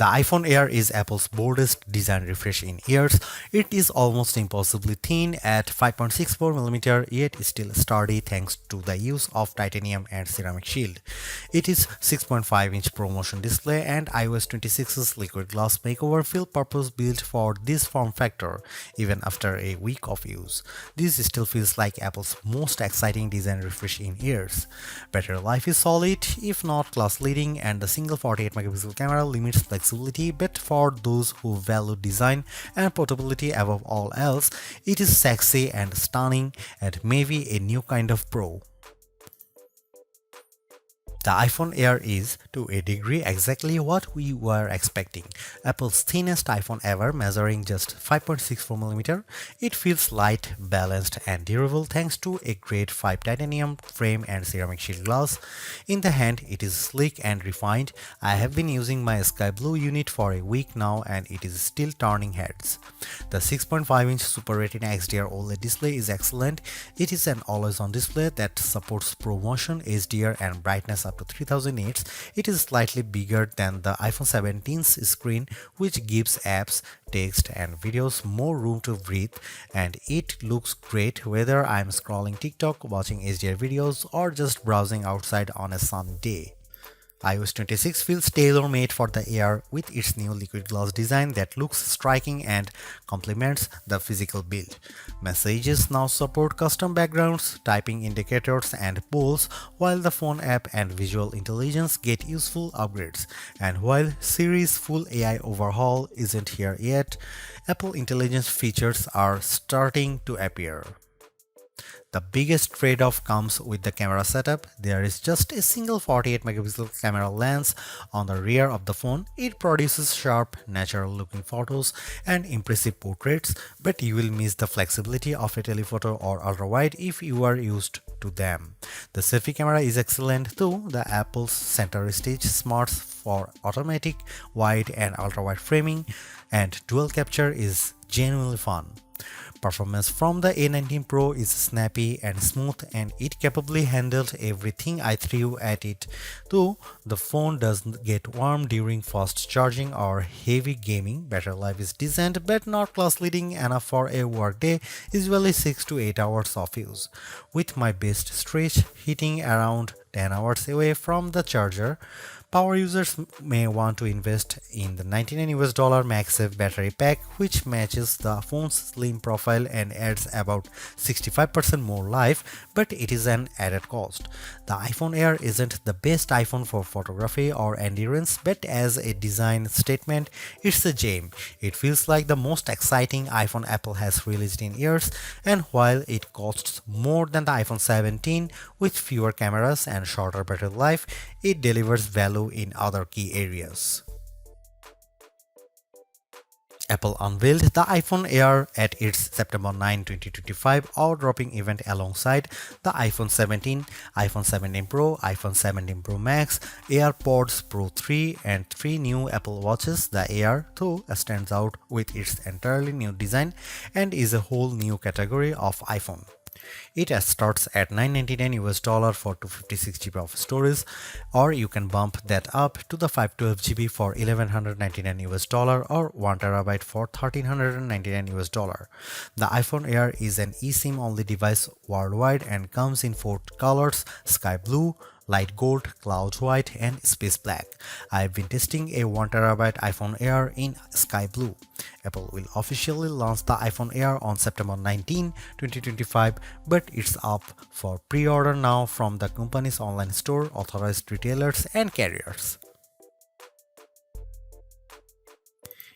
The iPhone Air is Apple's boldest design refresh in years. It is almost impossibly thin at 5.64mm, yet still sturdy thanks to the use of titanium and ceramic shield. It is 6.5-inch ProMotion display and iOS 26's liquid glass makeover feel purpose-built for this form factor even after a week of use. This still feels like Apple's most exciting design refresh in years. Battery life is solid, if not class-leading, and the single 48-megapixel camera limits flexibility, but for those who value design and portability above all else, it is sexy and stunning and maybe a new kind of pro. The iPhone Air is, to a degree, exactly what we were expecting. Apple's thinnest iPhone ever, measuring just 5.64mm. It feels light, balanced, and durable thanks to a grade 5 titanium frame and ceramic shield glass. In the hand, it is sleek and refined. I have been using my sky blue unit for a week now and it is still turning heads. The 6.5-inch Super Retina XDR OLED display is excellent. It is an always-on display that supports ProMotion, HDR, and brightness up to 3000 nits. It is slightly bigger than the iPhone 17's screen, which gives apps, text, and videos more room to breathe, and it looks great whether I'm scrolling TikTok, watching HDR videos, or just browsing outside on a sunny day. iOS 26 feels tailor-made for the Air with its new liquid glass design that looks striking and complements the physical build. Messages now support custom backgrounds, typing indicators, and polls, while the phone app and visual intelligence get useful upgrades. And while Siri's full AI overhaul isn't here yet, Apple Intelligence features are starting to appear. The biggest trade-off comes with the camera setup. There is just a single 48-megapixel camera lens on the rear of the phone. It produces sharp, natural-looking photos and impressive portraits, but you will miss the flexibility of a telephoto or ultra-wide if you are used to them. The selfie camera is excellent too. The Apple's center stage smarts for automatic, wide, and ultra-wide framing, and dual capture is genuinely fun. Performance from the A19 Pro is snappy and smooth, and it capably handled everything I threw at it, though the phone doesn't get warm during fast charging or heavy gaming. Battery life is decent but not class-leading enough for a workday, usually 6 to 8 hours of use, with my best stretch hitting around 10 hours away from the charger. Power users may want to invest in the $99 MagSafe Battery Pack, which matches the phone's slim profile and adds about 65% more life, but it is an added cost. The iPhone Air isn't the best iPhone for photography or endurance, but as a design statement, it's a gem. It feels like the most exciting iPhone Apple has released in years, and while it costs more than the iPhone 17 with fewer cameras and shorter battery life, it delivers value in other key areas. Apple unveiled the iPhone Air at its September 9, 2025 awe-dropping event alongside the iPhone 17, iPhone 17 Pro, iPhone 17 Pro Max, AirPods Pro 3, and 3 new Apple Watches. The Air, though, stands out with its entirely new design and is a whole new category of iPhone. It starts at $999 for 256 GB of storage, or you can bump that up to the 512 GB for $1,199 or 1 TB for $1,399. The iPhone Air is an eSIM only device worldwide and comes in 4 colors: sky blue, light gold, cloud white, and space black. I've been testing a 1 TB iPhone Air in sky blue. Apple will officially launch the iPhone Air on September 19, 2025, but it's up for pre-order now from the company's online store, authorized retailers, and carriers.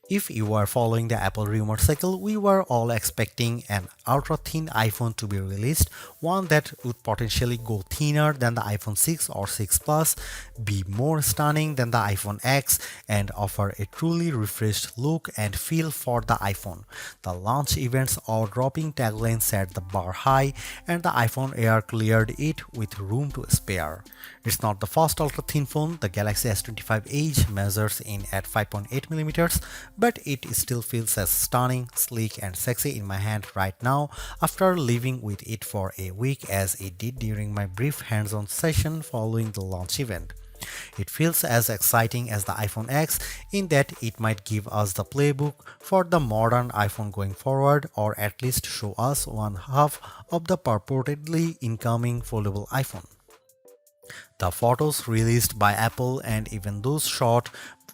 If you are following the Apple rumor cycle, we were all expecting an ultra-thin iPhone to be released, one that would potentially go thinner than the iPhone 6 or 6 Plus, be more stunning than the iPhone X, and offer a truly refreshed look and feel for the iPhone. The launch event's awe-dropping tagline set the bar high, and the iPhone Air cleared it with room to spare. It's not the first ultra-thin phone. The Galaxy S25 Edge measures in at 5.8mm, but it still feels as stunning, sleek, and sexy in my hand right now after living with it for a week as it did during my brief hands-on session following the launch event. It feels as exciting as the iPhone X in that it might give us the playbook for the modern iPhone going forward, or at least show us one half of the purportedly incoming foldable iPhone. The photos released by Apple and even those shot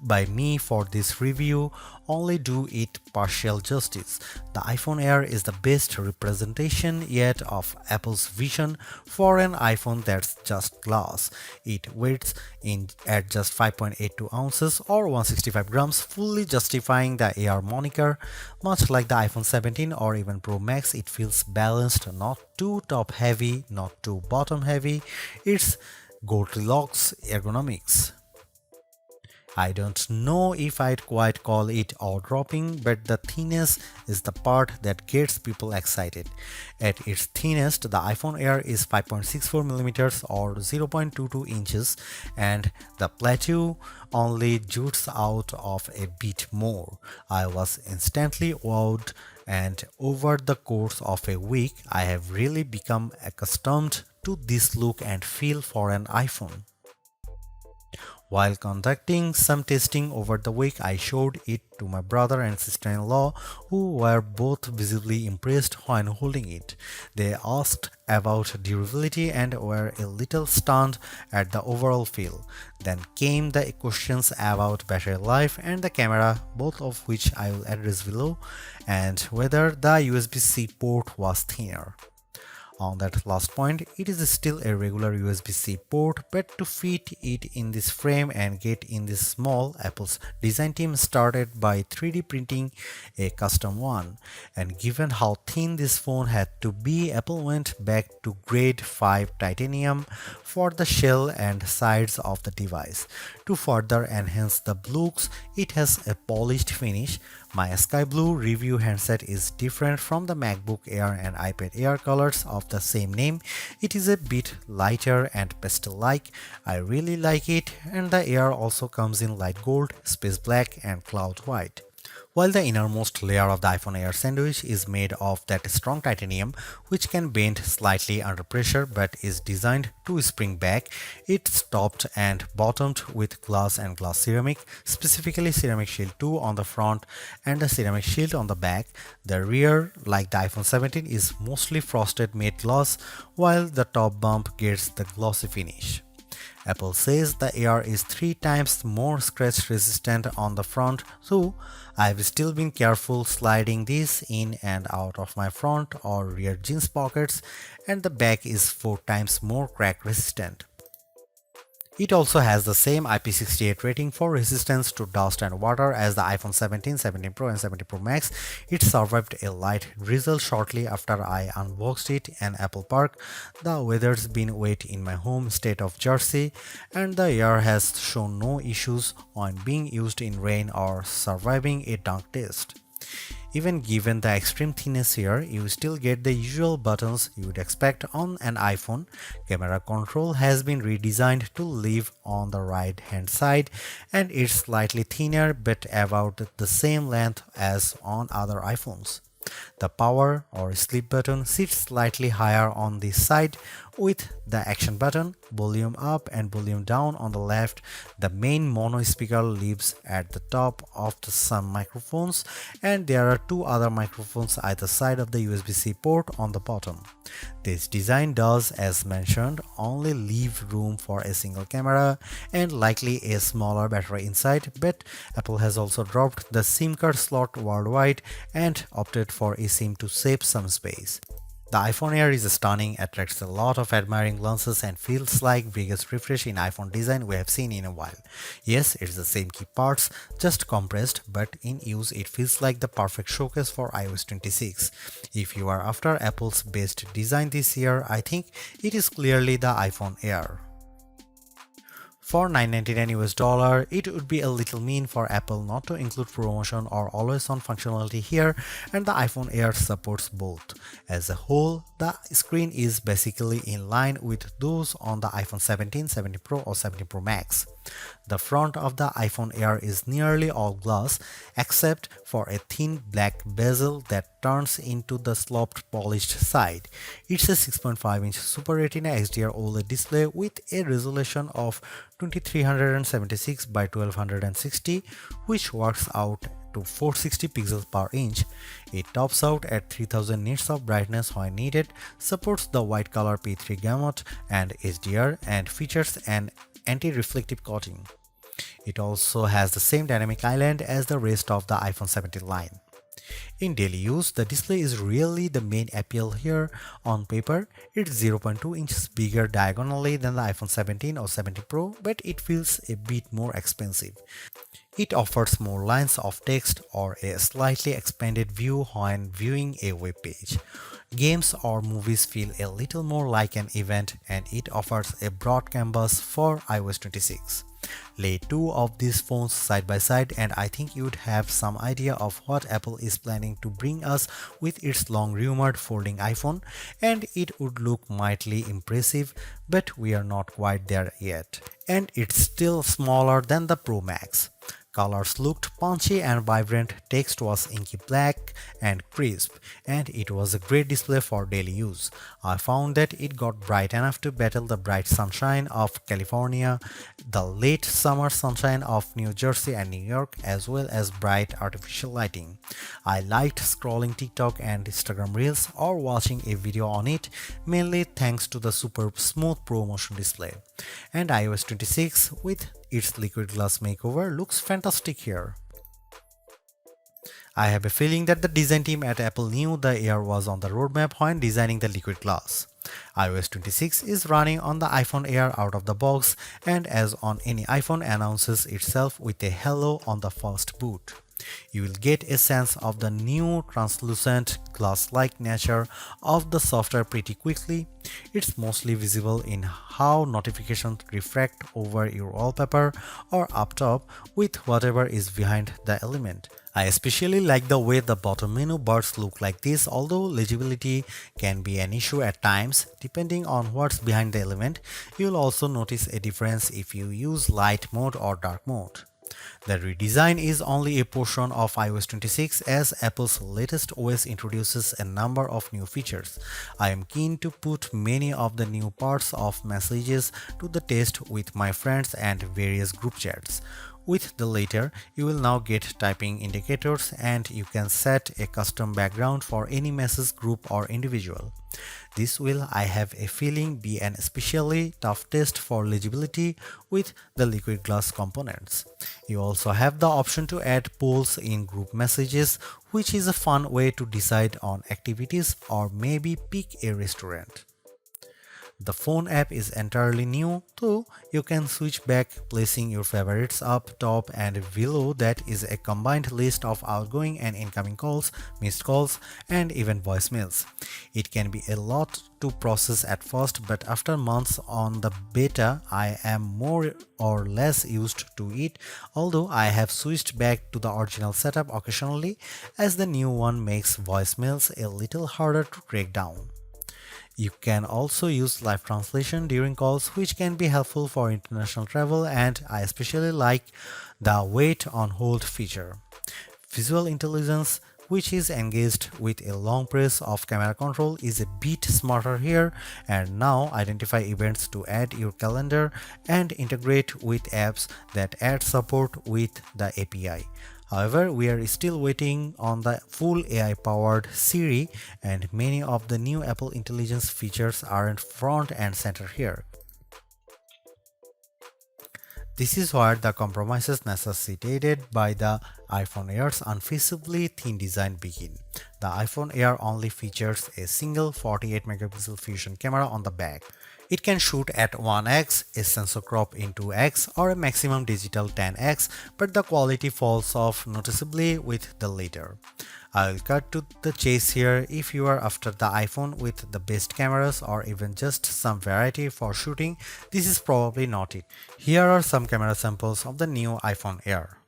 by me for this review only do it partial justice. The iPhone Air is the best representation yet of Apple's vision for an iPhone that's just glass. It weighs in at just 5.82 ounces or 165 grams, fully justifying the Air moniker. Much like the iPhone 17 or even Pro Max, it feels balanced, not too top heavy, not too bottom heavy. It's Goldilocks ergonomics. I don't know if I'd quite call it eye-dropping, but the thinness is the part that gets people excited. At its thinnest, the iPhone Air is 5.64mm or 0.22 inches, and the plateau only jutes out of a bit more. I was instantly wowed, and over the course of a week, I have really become accustomed to this look and feel for an iPhone. While conducting some testing over the week, I showed it to my brother and sister-in-law, who were both visibly impressed when holding it. They asked about durability and were a little stunned at the overall feel. Then came the questions about battery life and the camera, both of which I will address below, and whether the USB-C port was thinner. On that last point, it is still a regular USB-C port, but to fit it in this frame and get in this small, Apple's design team started by 3D printing a custom one. And given how thin this phone had to be, Apple went back to grade 5 titanium for the shell and sides of the device. To further enhance the looks, it has a polished finish. My sky blue review handset is different from the MacBook Air and iPad Air colors of the same name. It is a bit lighter and pastel-like. I really like it, and the Air also comes in light gold, space black and cloud white. While the innermost layer of the iPhone Air sandwich is made of that strong titanium, which can bend slightly under pressure but is designed to spring back, it's topped and bottomed with glass and glass ceramic, specifically Ceramic Shield 2 on the front and the Ceramic Shield on the back. The rear, like the iPhone 17, is mostly frosted matte glass, while the top bump gets the glossy finish. Apple says the Air is 3 times more scratch resistant on the front, so I've still been careful sliding this in and out of my front or rear jeans pockets, and the back is 4 times more crack resistant. It also has the same IP68 rating for resistance to dust and water as the iPhone 17, 17 Pro and 17 Pro Max. It survived a light drizzle shortly after I unboxed it in Apple Park. The weather's been wet in my home state of Jersey, and the Air has shown no issues on being used in rain or surviving a dunk test. Even given the extreme thinness here, you still get the usual buttons you would expect on an iPhone. Camera control has been redesigned to live on the right hand side, and it's slightly thinner but about the same length as on other iPhones. The power or sleep button sits slightly higher on this side, with the action button, volume up and volume down on the left. The main mono speaker lives at the top of some microphones, and there are 2 other microphones either side of the USB-C port on the bottom. This design does, as mentioned, only leave room for a single camera and likely a smaller battery inside, but Apple has also dropped the SIM card slot worldwide and opted for eSIM to save some space. The iPhone Air is stunning, attracts a lot of admiring glances, and feels like biggest refresh in iPhone design we have seen in a while. Yes, it's the same key parts, just compressed, but in use it feels like the perfect showcase for iOS 26. If you are after Apple's best design this year, I think it is clearly the iPhone Air. For $999 US, it would be a little mean for Apple not to include promotion or always-on functionality here, and the iPhone Air supports both. As a whole, the screen is basically in line with those on the iPhone 17, 17 Pro or 17 Pro Max. The front of the iPhone Air is nearly all glass except for a thin black bezel that turns into the sloped polished side. It's a 6.5-inch Super Retina XDR OLED display with a resolution of 2376 by 1260, which works out to 460 pixels per inch. It tops out at 3000 nits of brightness when needed, supports the white color P3 gamut and HDR, and features an anti-reflective coating. It also has the same dynamic island as the rest of the iPhone 17 line. In daily use, the display is really the main appeal here. On paper, it's 0.2 inches bigger diagonally than the iPhone 17 or 17 Pro, but it feels a bit more expensive. It offers more lines of text or a slightly expanded view when viewing a web page. Games or movies feel a little more like an event, and it offers a broad canvas for iOS 26. Lay two of these phones side by side and I think you'd have some idea of what Apple is planning to bring us with its long-rumored folding iPhone, and it would look mightily impressive, but we are not quite there yet. And it's still smaller than the Pro Max. Colors looked punchy and vibrant, text was inky black and crisp, and it was a great display for daily use. I found that it got bright enough to battle the bright sunshine of California, the late summer sunshine of New Jersey and New York, as well as bright artificial lighting. I liked scrolling TikTok and Instagram Reels or watching a video on it, mainly thanks to the super smooth Pro Motion display. And iOS 26 with its liquid glass makeover looks fantastic here. I have a feeling that the design team at Apple knew the Air was on the roadmap when designing the liquid glass. iOS 26 is running on the iPhone Air out of the box, and as on any iPhone, announces itself with a hello on the first boot. You will get a sense of the new translucent glass-like nature of the software pretty quickly. It's mostly visible in how notifications refract over your wallpaper or up top with whatever is behind the element. I especially like the way the bottom menu bars look like this, although legibility can be an issue at times depending on what's behind the element. You'll also notice a difference if you use light mode or dark mode. The redesign is only a portion of iOS 26 as Apple's latest OS introduces a number of new features. I am keen to put many of the new parts of messages to the test with my friends and various group chats. With the latter, you will now get typing indicators and you can set a custom background for any message group or individual. This will, I have a feeling, be an especially tough test for legibility with the liquid glass components. You also have the option to add polls in group messages, which is a fun way to decide on activities or maybe pick a restaurant. The phone app is entirely new, though you can switch back, placing your favorites up top, and below that is a combined list of outgoing and incoming calls, missed calls, and even voicemails. It can be a lot to process at first, but after months on the beta, I am more or less used to it, although I have switched back to the original setup occasionally, as the new one makes voicemails a little harder to track down. You can also use live translation during calls, which can be helpful for international travel, and I especially like the wait on hold feature. Visual intelligence, which is engaged with a long press of camera control, is a bit smarter here and now identify events to add your calendar and integrate with apps that add support with the API. However, we are still waiting on the full AI-powered Siri, and many of the new Apple Intelligence features aren't front and center here. This is where the compromises necessitated by the iPhone Air's unfeasibly thin design begin. The iPhone Air only features a single 48 megapixel fusion camera on the back. It can shoot at 1x, a sensor crop in 2x, or a maximum digital 10x, but the quality falls off noticeably with the latter. I'll cut to the chase here. If you are after the iPhone with the best cameras or even just some variety for shooting, this is probably not it. Here are some camera samples of the new iPhone Air.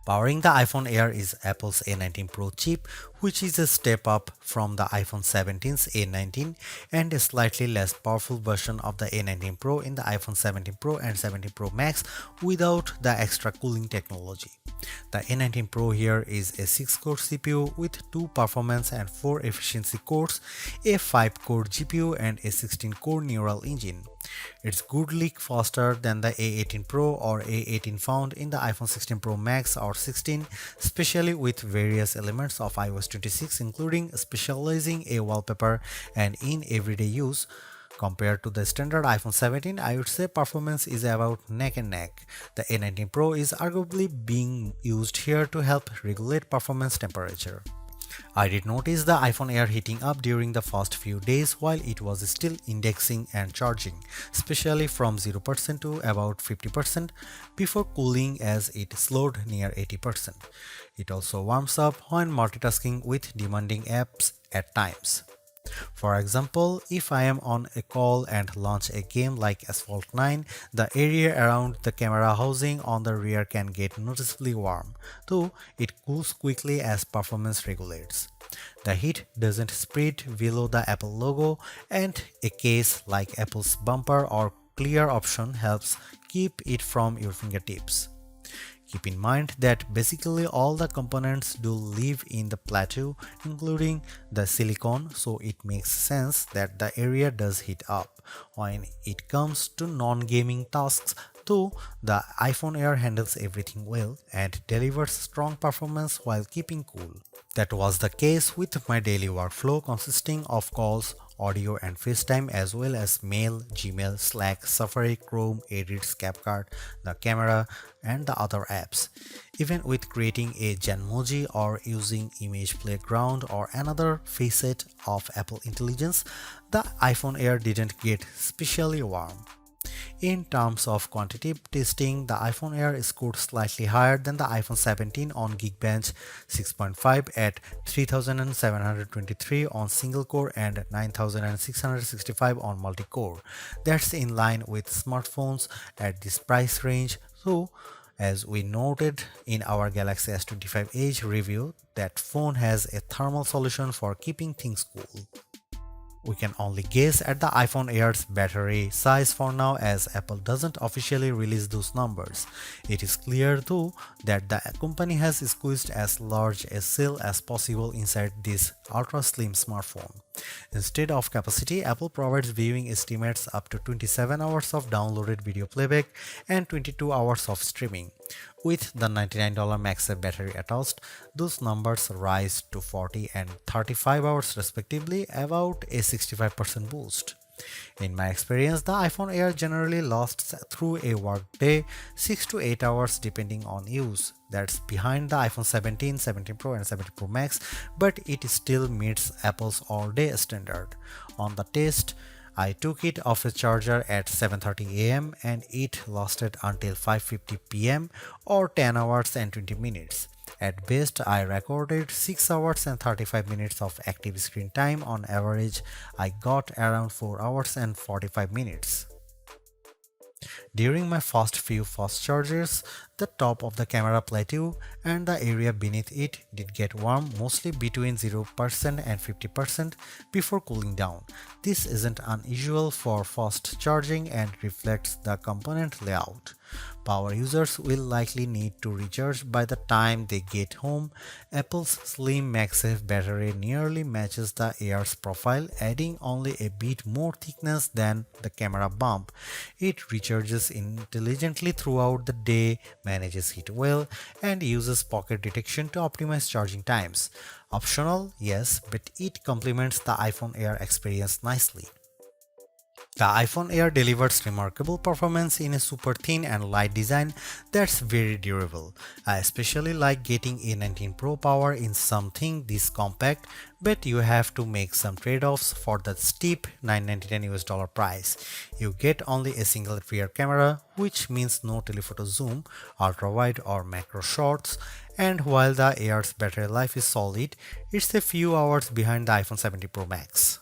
Powering the iPhone Air is Apple's A19 Pro chip, which is a step up from the iPhone 17's A19 and a slightly less powerful version of the A19 Pro in the iPhone 17 Pro and 17 Pro Max without the extra cooling technology. The A19 Pro here is a 6-core CPU with 2 performance and 4 efficiency cores, a 5-core GPU and a 16-core neural engine. It's goodly faster than the A18 Pro or A18 found in the iPhone 16 Pro Max or 16, especially with various elements of iOS 26 including specializing a wallpaper and in everyday use. Compared to the standard iPhone 17, I would say performance is about neck and neck. The A19 Pro is arguably being used here to help regulate performance temperature. I did notice the iPhone Air heating up during the first few days while it was still indexing and charging, especially from 0% to about 50% before cooling as it slowed near 80%. It also warms up when multitasking with demanding apps at times. For example, if I am on a call and launch a game like Asphalt 9, the area around the camera housing on the rear can get noticeably warm, though it cools quickly as performance regulates. The heat doesn't spread below the Apple logo, and a case like Apple's bumper or clear option helps keep it from your fingertips. Keep in mind that basically all the components do live in the plateau, including the silicone, so it makes sense that the area does heat up. When it comes to non-gaming tasks, though, the iPhone Air handles everything well and delivers strong performance while keeping cool. That was the case with my daily workflow consisting of calls, audio and FaceTime as well as mail, Gmail, Slack, Safari, Chrome, Edits, CapCut, the camera and the other apps. Even with creating a Genmoji or using Image Playground or another facet of Apple Intelligence, the iPhone Air didn't get especially warm. In terms of quantitative testing, the iPhone Air scored slightly higher than the iPhone 17 on Geekbench 6.5 at 3723 on single core and 9665 on multi-core. That's in line with smartphones at this price range, though as we noted in our Galaxy S25 Edge review, that phone has a thermal solution for keeping things cool. We can only guess at the iPhone Air's battery size for now as Apple doesn't officially release those numbers. It is clear though that the company has squeezed as large a cell as possible inside this ultra slim smartphone. Instead of capacity, Apple provides viewing estimates up to 27 hours of downloaded video playback and 22 hours of streaming. With the $99 MagSafe battery attached, those numbers rise to 40 and 35 hours respectively, about a 65% boost. In my experience, the iPhone Air generally lasts through a workday 6 to 8 hours depending on use. That's behind the iPhone 17, 17 Pro and 17 Pro Max, but it still meets Apple's all-day standard. On the test, I took it off a charger at 7:30 am and it lasted until 5:50 pm or 10 hours and 20 minutes. At best, I recorded 6 hours and 35 minutes of active screen time. On average, I got around 4 hours and 45 minutes. During my first few fast charges, the top of the camera plateau and the area beneath it did get warm, mostly between 0% and 50% before cooling down. This isn't unusual for fast charging and reflects the component layout. Power users will likely need to recharge by the time they get home. Apple's slim MagSafe battery nearly matches the Air's profile, adding only a bit more thickness than the camera bump. It recharges intelligently throughout the day, manages heat well, and uses pocket detection to optimize charging times. Optional, yes, but it complements the iPhone Air experience nicely. The iPhone Air delivers remarkable performance in a super thin and light design that's very durable. I especially like getting A19 Pro power in something this compact, but you have to make some trade-offs for the steep $999 price. You get only a single rear camera, which means no telephoto zoom, ultra-wide or macro shots, and while the Air's battery life is solid, it's a few hours behind the iPhone 17 Pro Max.